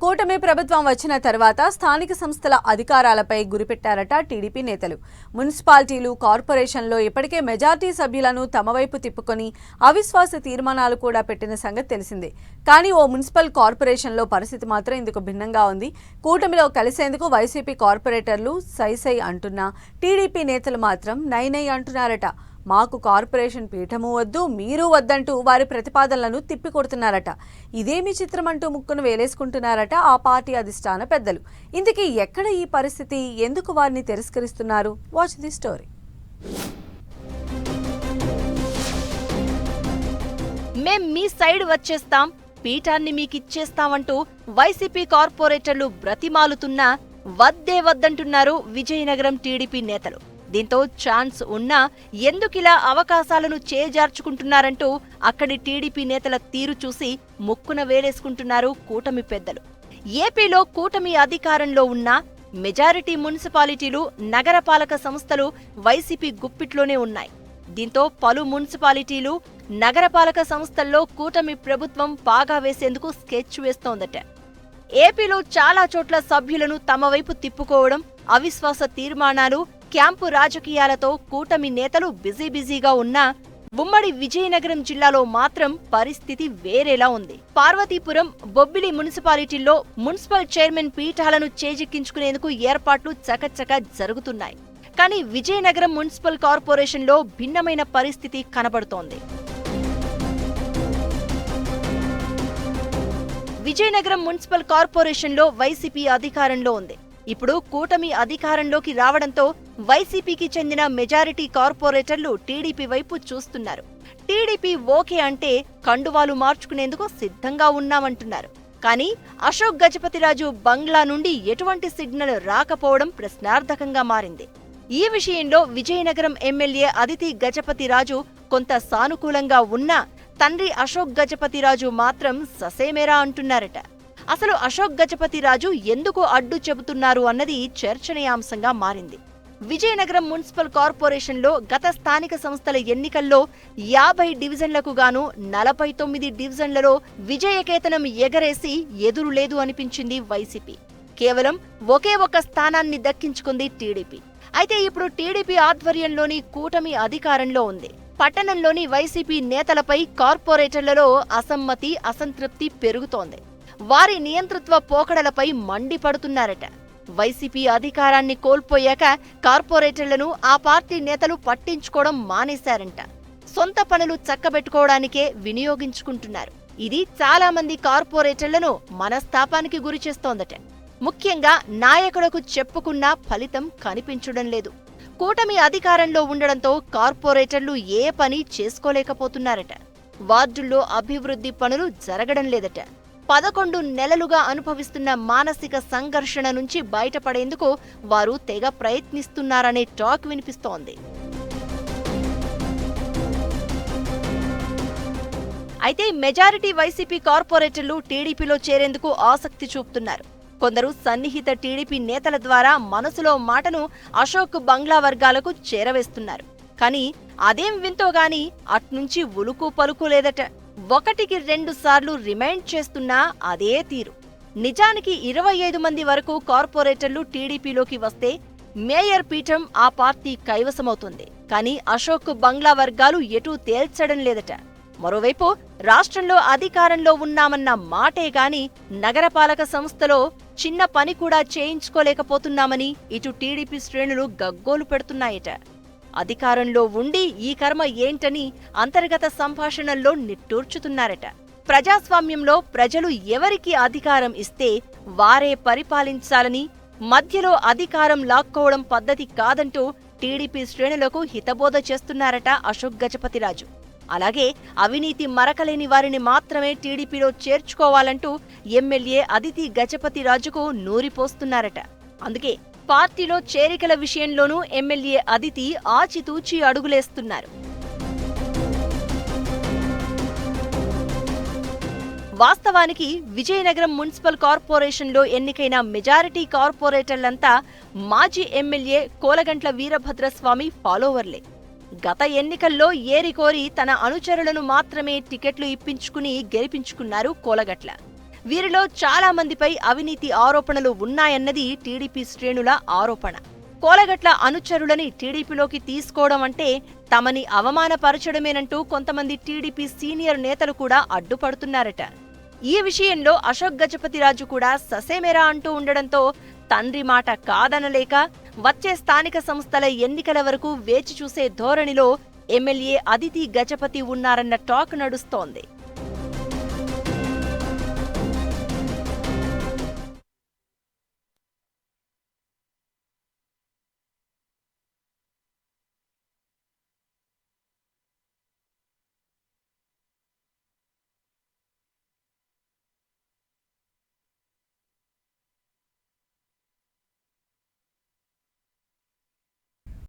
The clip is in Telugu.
కూటమి ప్రభుత్వం వచ్చిన తర్వాత స్థానిక సంస్థల అధికారాలపై గురిపెట్టారట టీడీపీ నేతలు. మున్సిపాలిటీలు, కార్పొరేషన్లో ఇప్పటికే మెజార్టీ సభ్యులను తమ వైపు తిప్పుకొని అవిశ్వాస తీర్మానాలు కూడా పెట్టిన సంగతి తెలిసిందే. కానీ ఓ మున్సిపల్ కార్పొరేషన్లో పరిస్థితి మాత్రం ఇందుకు భిన్నంగా ఉంది. కూటమిలో కలిసేందుకు వైసీపీ కార్పొరేటర్లు సై అంటున్నా టీడీపీ నేతలు మాత్రం నై అంటున్నారట. మాకు కార్పొరేషన్ పీఠము వద్దు, మీరు వద్దంటూ వారి ప్రతిపాదనలను తిప్పికొడుతున్నారట. ఇదేమి చిత్రం అంటూ ముక్కును వేలేసుకుంటున్నారట ఆ పార్టీ అధిష్టాన పెద్దలు. ఇందుకే ఎక్కడ ఈ పరిస్థితి, ఎందుకు వారిని తిరస్కరిస్తున్నారు? Watch the story. మేం మీ సైడ్ వచ్చేస్తాం, పీఠాన్ని మీకిచ్చేస్తామంటూ వైసీపీ కార్పొరేటర్లు బ్రతిమాలుతున్నా వద్దే వద్దంటున్నారు విజయనగరం టీడీపీ నేతలు. దీంతో ఛాన్స్ ఉన్నా ఎందుకిలా అవకాశాలను చేజార్చుకుంటున్నారంటూ అక్కడి టీడీపీ నేతల తీరు చూసి ముక్కున వేలేసుకుంటున్నారు కూటమి పెద్దలు. ఏపీలో కూటమి అధికారంలో ఉన్న మెజారిటీ మున్సిపాలిటీలు, నగరపాలక సంస్థలు వైసీపీ గుప్పిట్లోనే ఉన్నాయి. దీంతో పలు మున్సిపాలిటీలు, నగరపాలక సంస్థల్లో కూటమి ప్రభుత్వం పాగా వేసేందుకు స్కెచ్ వేస్తోందట. ఏపీలో చాలా చోట్ల సభ్యులను తమ వైపు తిప్పుకోవడం, అవిశ్వాస తీర్మానాలు, క్యాంపు రాజకీయాలతో కూటమి నేతలు బిజీగా ఉన్నా ఉమ్మడి విజయనగరం జిల్లాలో మాత్రం పరిస్థితి వేరేలా ఉంది. పార్వతీపురం, బొబ్బిలి మున్సిపాలిటీల్లో మున్సిపల్ చైర్మన్ పీఠాలను చేజిక్కించుకునేందుకు ఏర్పాట్లు చకచక జరుగుతున్నాయి. కానీ విజయనగరం మున్సిపల్ కార్పొరేషన్లో భిన్నమైన పరిస్థితి కనబడుతోంది. విజయనగరం మున్సిపల్ కార్పొరేషన్లో వైసీపీ అధికారంలో ఉంది. ఇప్పుడు కూటమి అధికారంలోకి రావడంతో వైసీపీకి చెందిన మెజారిటీ కార్పొరేటర్లు టీడీపీ వైపు చూస్తున్నారు. టీడీపీ ఓకే అంటే కండువాలు మార్చుకునేందుకు సిద్ధంగా ఉన్నామంటున్నారు. కానీ అశోక్ గజపతిరాజు బంగ్లా నుండి ఎటువంటి సిగ్నల్ రాకపోవడం ప్రశ్నార్థకంగా మారింది. ఈ విషయంలో విజయనగరం ఎమ్మెల్యే అదితి గజపతిరాజు కొంత సానుకూలంగా ఉన్నా తండ్రి అశోక్ గజపతిరాజు మాత్రం ససేమేరా అంటున్నారట. అసలు అశోక్ గజపతిరాజు ఎందుకు అడ్డు చెబుతున్నారు అన్నది చర్చనీయాంశంగా మారింది. విజయనగరం మున్సిపల్ కార్పొరేషన్లో గత స్థానిక సంస్థల ఎన్నికల్లో 50 డివిజన్లకు గాను 49 డివిజన్లలో విజయకేతనం ఎగరేసి ఎదురులేదు అనిపించింది వైసీపీ. కేవలం ఒకే ఒక్క స్థానాన్ని దక్కించుకుంది టీడీపీ. అయితే ఇప్పుడు టీడీపీ ఆధ్వర్యంలోని కూటమి అధికారంలో ఉంది. పట్టణంలోని వైసీపీ నేతలపై కార్పొరేటర్లలో అసమ్మతి, అసంతృప్తి పెరుగుతోంది. వారి నియంతృత్వ పోకడలపై మండిపడుతున్నారట. వైసీపీ అధికారాన్ని కోల్పోయాక కార్పొరేటర్లను ఆ పార్టీ నేతలు పట్టించుకోవడం మానేశారంట. సొంత పనులు చక్కబెట్టుకోవడానికే వినియోగించుకుంటున్నారు. ఇది చాలా మంది కార్పొరేటర్లను మనస్తాపానికి గురిచేస్తోందట. ముఖ్యంగా నాయకులకు చెప్పుకున్నా ఫలితం కనిపించడం లేదు. కూటమి అధికారంలో ఉండడంతో కార్పొరేటర్లు ఏ పని చేసుకోలేకపోతున్నారట. వార్డుల్లో అభివృద్ధి పనులు జరగడం లేదట. 11 నెలలుగా అనుభవిస్తున్న మానసిక సంఘర్షణ నుంచి బయటపడేందుకు వారు తెగ ప్రయత్నిస్తున్నారనే టాక్ వినిపిస్తోంది. అయితే మెజారిటీ వైసీపీ కార్పొరేటర్లు టీడీపీలో చేరేందుకు ఆసక్తి చూపుతున్నారు. కొందరు సన్నిహిత టీడీపీ నేతల ద్వారా మనసులో మాటను అశోక్ బంగ్లా వర్గాలకు చేరవేస్తున్నారు. కానీ అదేం వింతోగాని అట్నుంచి ఉలుకు పలుకు లేదట. 1కి 2 సార్లు రిమైండ్ చేస్తున్నా అదే తీరు. నిజానికి 25 మంది వరకు కార్పొరేటర్లు టీడీపీలోకి వస్తే మేయర్ పీఠం ఆ పార్టీ కైవసమవుతుంది. కానీ అశోక్ బంగ్లా వర్గాలు ఎటూ తేల్చడం లేదట. మరోవైపు రాష్ట్రంలో అధికారంలో ఉన్నామన్న మాటే గాని నగరపాలక సంస్థలో చిన్న పని కూడా చేయించుకోలేకపోతున్నామని ఇటు టీడీపీ శ్రేణులు గగ్గోలు పెడుతున్నాయట. అధికారంలో ఉండి ఈ కర్మ ఏంటని అంతర్గత సంభాషణల్లో నిట్టూర్చుతున్నారట. ప్రజాస్వామ్యంలో ప్రజలు ఎవరికి అధికారం ఇస్తే వారే పరిపాలించాలని, మధ్యలో అధికారం లాక్కోవడం పద్ధతి కాదంటూ టీడీపీ శ్రేణులకు హితబోధ చేస్తున్నారట అశోక్ గజపతిరాజు. అలాగే అవినీతి మరకలేని వారిని మాత్రమే టీడీపీలో చేర్చుకోవాలంటూ ఎమ్మెల్యే అదితి గజపతిరాజుకు నూరిపోస్తున్నారట. అందుకే పార్టీలో చేరికల విషయంలోనూ ఎమ్మెల్యే అదితి ఆచితూచి అడుగులేస్తున్నారు. వాస్తవానికి విజయనగరం మున్సిపల్ కార్పొరేషన్లో ఎన్నికైన మెజారిటీ కార్పొరేటర్లంతా మాజీ ఎమ్మెల్యే కోలగంట్ల వీరభద్రస్వామి ఫాలోవర్లే. గత ఎన్నికల్లో ఏరికోరి తన అనుచరులను మాత్రమే టికెట్లు ఇప్పించుకుని గెలిపించుకున్నారు కోలగట్ల. వీరిలో చాలా మందిపై అవినీతి ఆరోపణలు ఉన్నాయన్నది టీడీపీ శ్రేణుల ఆరోపణ. కోలగట్ల అనుచరులని టీడీపీలోకి తీసుకోవడం అంటే తమని అవమానపరచడమేనంటూ కొంతమంది టీడీపీ సీనియర్ నేతలు కూడా అడ్డుపడుతున్నారట. ఈ విషయంలో అశోక్ గజపతిరాజు కూడా ససేమెరా అంటూ ఉండడంతో తండ్రి మాట కాదనలేక వచ్చే స్థానిక సంస్థల ఎన్నికల వరకు వేచి చూసే ధోరణిలో ఎమ్మెల్యే అదితి గజపతి ఉన్నారన్న టాక్ నడుస్తోంది.